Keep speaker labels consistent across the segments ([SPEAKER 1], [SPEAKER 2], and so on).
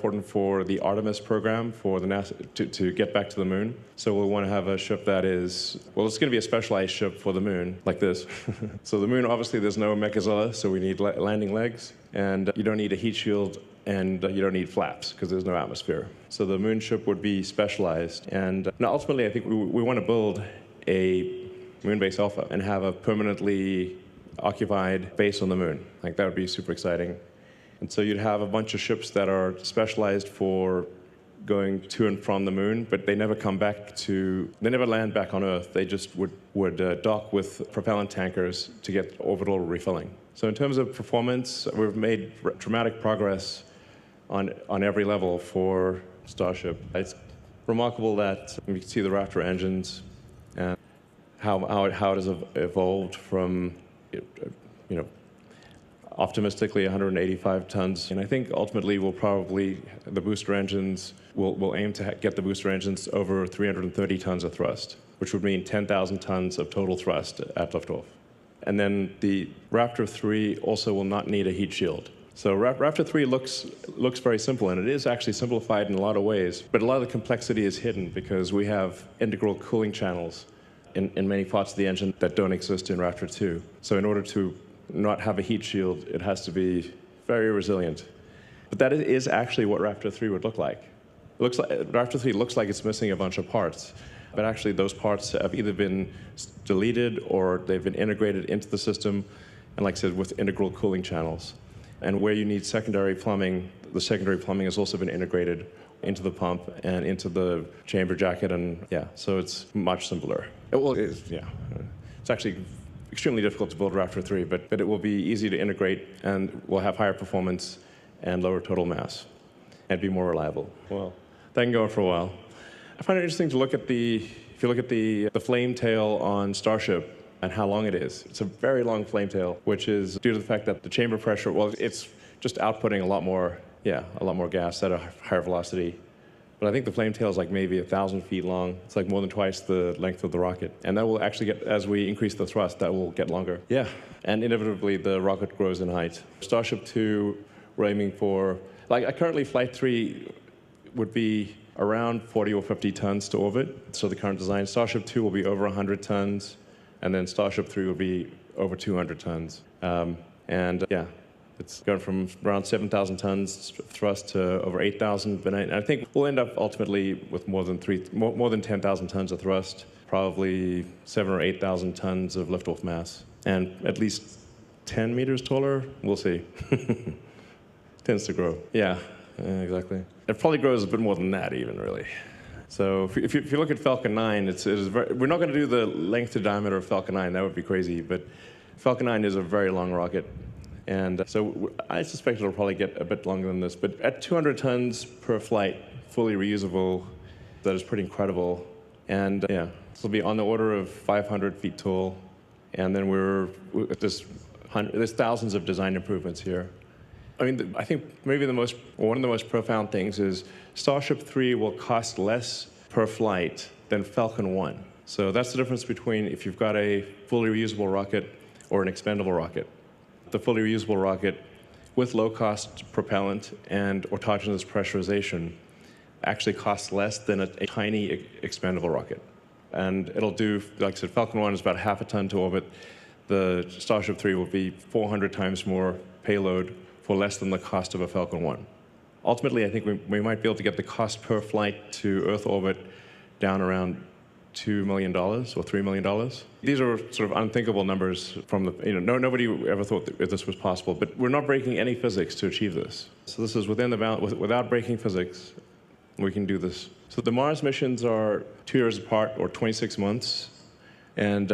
[SPEAKER 1] important for the Artemis program for the NASA to get back to the moon. So we'll want to have a ship that is, well, it's going to be a specialized ship for the moon, like this. So the moon, obviously, there's no mechazilla, so we need landing legs. And you don't need a heat shield, and you don't need flaps, because there's no atmosphere. So the moon ship would be specialized. And now ultimately, I think we want to build a moon base Alpha and have a permanently occupied base on the moon. Like, that would be super exciting. And so you'd have a bunch of ships that are specialized for going to and from the moon, but they never come back they never land back on Earth. They just would dock with propellant tankers to get orbital refilling. So in terms of performance, we've made dramatic progress on every level for Starship. It's remarkable that you can see the Raptor engines and how it has evolved from, optimistically 185 tons. And I think ultimately the booster engines will aim to get the booster engines over 330 tons of thrust, which would mean 10,000 tons of total thrust at liftoff. And then the Raptor 3 also will not need a heat shield. So Raptor 3 looks very simple, and it is actually simplified in a lot of ways, but a lot of the complexity is hidden because we have integral cooling channels in many parts of the engine that don't exist in Raptor 2. So in order to not have a heat shield, it has to be very resilient. But that is actually what Raptor 3 would look like. Raptor 3 looks like it's missing a bunch of parts, but actually those parts have either been deleted or they've been integrated into the system, and like I said, with integral cooling channels. And where you need secondary plumbing, the secondary plumbing has also been integrated into the pump and into the chamber jacket, and so it's much simpler. It's actually extremely difficult to build Raptor 3, but it will be easy to integrate and will have higher performance and lower total mass and be more reliable. Well, that can go on for a while. I find it interesting to look at if you look at the flame tail on Starship and how long it is. It's a very long flame tail, which is due to the fact that the chamber pressure, it's just outputting a lot more gas at a higher velocity. But I think the flame tail is like maybe 1,000 feet long. It's like more than twice the length of the rocket. And that will actually as we increase the thrust, that will get longer. Yeah, and inevitably the rocket grows in height. Starship 2, we're aiming for, currently Flight 3 would be around 40 or 50 tons to orbit. So the current design, Starship 2 will be over 100 tons, and then Starship 3 will be over 200 tons. It's gone from around 7,000 tons thrust to over 8,000, but I think we'll end up ultimately with more than 10,000 tons of thrust, probably 7,000 or 8,000 tons of liftoff mass, and at least 10 meters taller. We'll see. Tends to grow. Yeah, exactly. It probably grows a bit more than that, even really. So if you look at Falcon 9, we're not going to do the length to diameter of Falcon 9. That would be crazy, but Falcon 9 is a very long rocket. And so I suspect it'll probably get a bit longer than this. But at 200 tons per flight, fully reusable, that is pretty incredible. And this will be on the order of 500 feet tall. And then there's thousands of design improvements here. I mean, I think maybe one of the most profound things is Starship 3 will cost less per flight than Falcon 1. So that's the difference between if you've got a fully reusable rocket or an expendable rocket. The fully reusable rocket with low-cost propellant and autogenous pressurization actually costs less than a tiny expendable rocket. And it'll do, like I said, Falcon 1 is about half a ton to orbit. The Starship 3 will be 400 times more payload for less than the cost of a Falcon 1. Ultimately, I think we might be able to get the cost per flight to Earth orbit down around $2 million or $3 million. These are sort of unthinkable numbers from nobody ever thought that this was possible, but we're not breaking any physics to achieve this. So this is within the bound, without breaking physics, we can do this. So the Mars missions are 2 years apart, or 26 months. And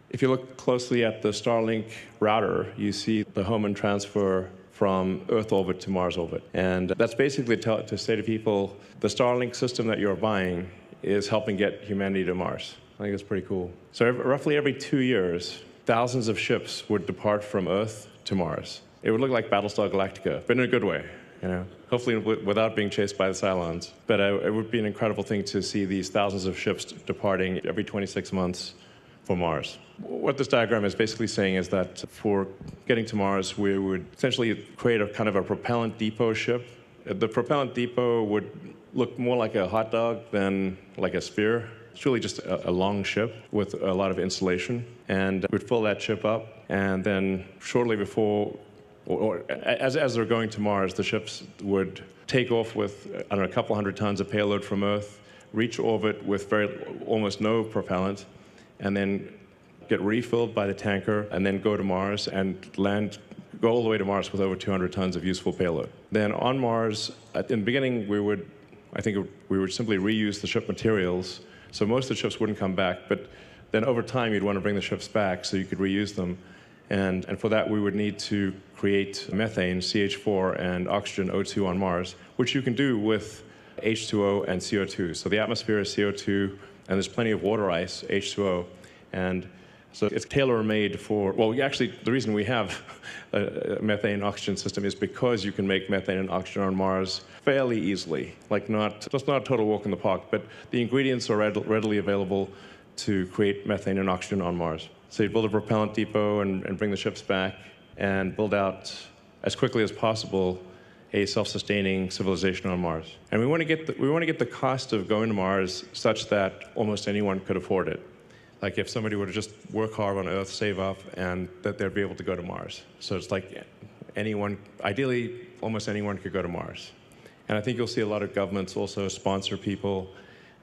[SPEAKER 1] if you look closely at the Starlink router, you see the home and transfer from Earth orbit to Mars orbit. And that's basically to say to people, the Starlink system that you're buying is helping get humanity to Mars. I think it's pretty cool. So roughly every 2 years, thousands of ships would depart from Earth to Mars. It would look like Battlestar Galactica, but in a good way, hopefully without being chased by the Cylons. But it would be an incredible thing to see these thousands of ships departing every 26 months for Mars. What this diagram is basically saying is that for getting to Mars, we would essentially create a kind of a propellant depot ship The propellant depot would look more like a hot dog than like a sphere. It's really just a long ship with a lot of insulation. And we'd fill that ship up, and then shortly before, or as they're going to Mars, the ships would take off with, I don't know, a couple hundred tons of payload from Earth, reach orbit with almost no propellant, and then get refilled by the tanker, and then go to Mars and go all the way to Mars with over 200 tons of useful payload. Then on Mars, in the beginning, we would simply reuse the ship materials, so most of the ships wouldn't come back, but then over time, you'd want to bring the ships back so you could reuse them. And for that, we would need to create methane, CH4, and oxygen, O2 on Mars, which you can do with H2O and CO2. So the atmosphere is CO2, and there's plenty of water ice, H2O. And so it's tailor-made for, well, actually, the reason we have a methane oxygen system is because you can make methane and oxygen on Mars fairly easily. Like it's not a total walk in the park, but the ingredients are readily available to create methane and oxygen on Mars. So you build a propellant depot and bring the ships back and build out, as quickly as possible, a self-sustaining civilization on Mars. And we want to get the cost of going to Mars such that almost anyone could afford it. Like if somebody were to just work hard on Earth, save up, and that they'd be able to go to Mars. So it's like anyone, ideally, almost anyone could go to Mars. And I think you'll see a lot of governments also sponsor people.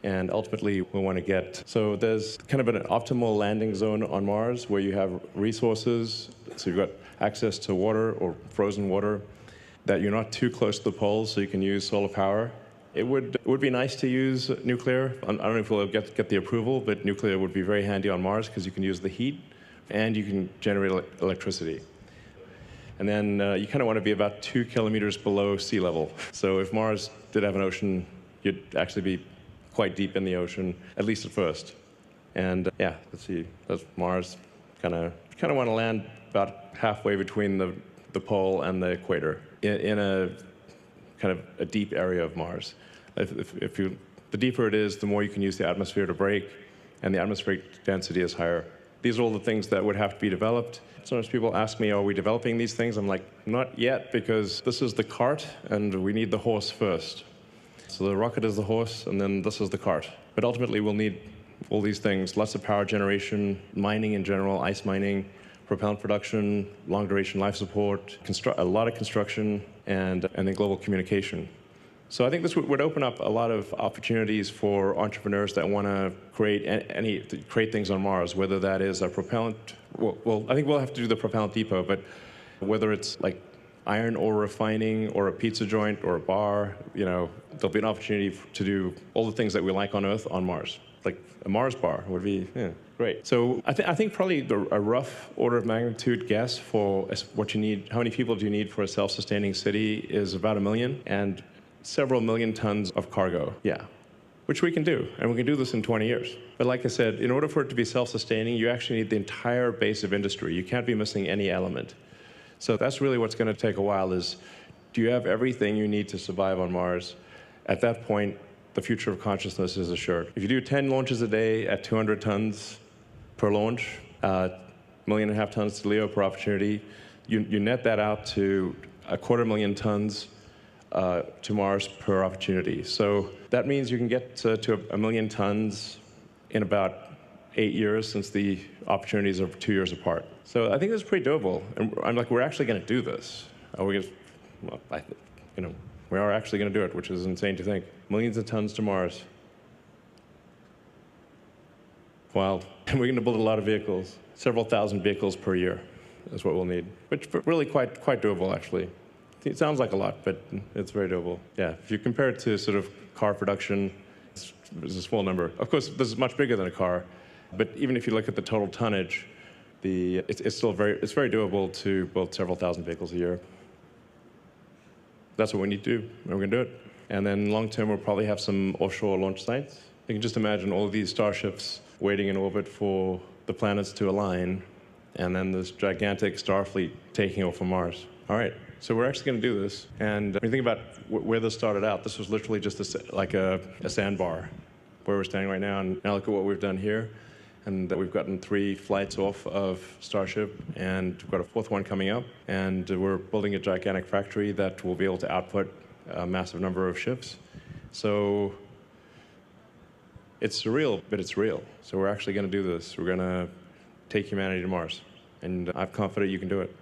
[SPEAKER 1] And ultimately, we want to so there's kind of an optimal landing zone on Mars where you have resources, so you've got access to water or frozen water, that you're not too close to the poles, so you can use solar power. It would be nice to use nuclear. I don't know if we'll get the approval, but nuclear would be very handy on Mars because you can use the heat and you can generate electricity. And then you kind of want to be about 2 kilometers below sea level. So if Mars did have an ocean, you'd actually be quite deep in the ocean, at least at first. And yeah, let's see, that's Mars. Kind of want to land about halfway between the pole and the equator in a kind of a deep area of Mars. The deeper it is, the more you can use the atmosphere to brake, and the atmospheric density is higher. These are all the things that would have to be developed. Sometimes people ask me, are we developing these things? I'm like, not yet, because this is the cart, and we need the horse first. So the rocket is the horse, and then this is the cart. But ultimately, we'll need all these things, lots of power generation, mining in general, ice mining, propellant production, long-duration life support, a lot of construction, and then global communication. So I think this would open up a lot of opportunities for entrepreneurs that want to create things on Mars, whether that is a propellant. Well, I think we'll have to do the propellant depot, but whether it's like iron ore refining or a pizza joint or a bar, there'll be an opportunity to do all the things that we like on Earth on Mars. Like a Mars bar would be great. So I think probably a rough order of magnitude guess for what you need, how many people do you need for a self-sustaining city is about 1 million and several million tons of cargo. Yeah, which we can do, and we can do this in 20 years. But like I said, in order for it to be self-sustaining, you actually need the entire base of industry. You can't be missing any element. So that's really what's going to take a while is, do you have everything you need to survive on Mars? At that point, the future of consciousness is assured. If you do 10 launches a day at 200 tons per launch, 1.5 million tons to LEO per opportunity, you net that out to 250,000 tons to Mars per opportunity. So that means you can get to 1 million tons in about 8 years, since the opportunities are 2 years apart. So I think this is pretty doable. And I'm like, we're actually going to do this. We are actually going to do it, which is insane to think. Millions of tons to Mars. Wild. And we're going to build a lot of vehicles. Several thousand vehicles per year is what we'll need. Which really quite doable, actually. It sounds like a lot, but it's very doable. Yeah, if you compare it to sort of car production, it's a small number. Of course, this is much bigger than a car. But even if you look at the total tonnage, it's still very doable to build several thousand vehicles a year. That's what we need to do, and we're going to do it. And then long term, we'll probably have some offshore launch sites. You can just imagine all of these starships waiting in orbit for the planets to align, and then this gigantic star fleet taking off from Mars. All right, so we're actually going to do this. And when you think about where this started out, this was literally just like a sandbar where we're standing right now. And now look at what we've done here. And we've gotten 3 flights off of Starship, and we've got a 4th one coming up. And we're building a gigantic factory that will be able to output a massive number of ships. So it's surreal, but it's real. So we're actually going to do this. We're going to take humanity to Mars. And I'm confident you can do it.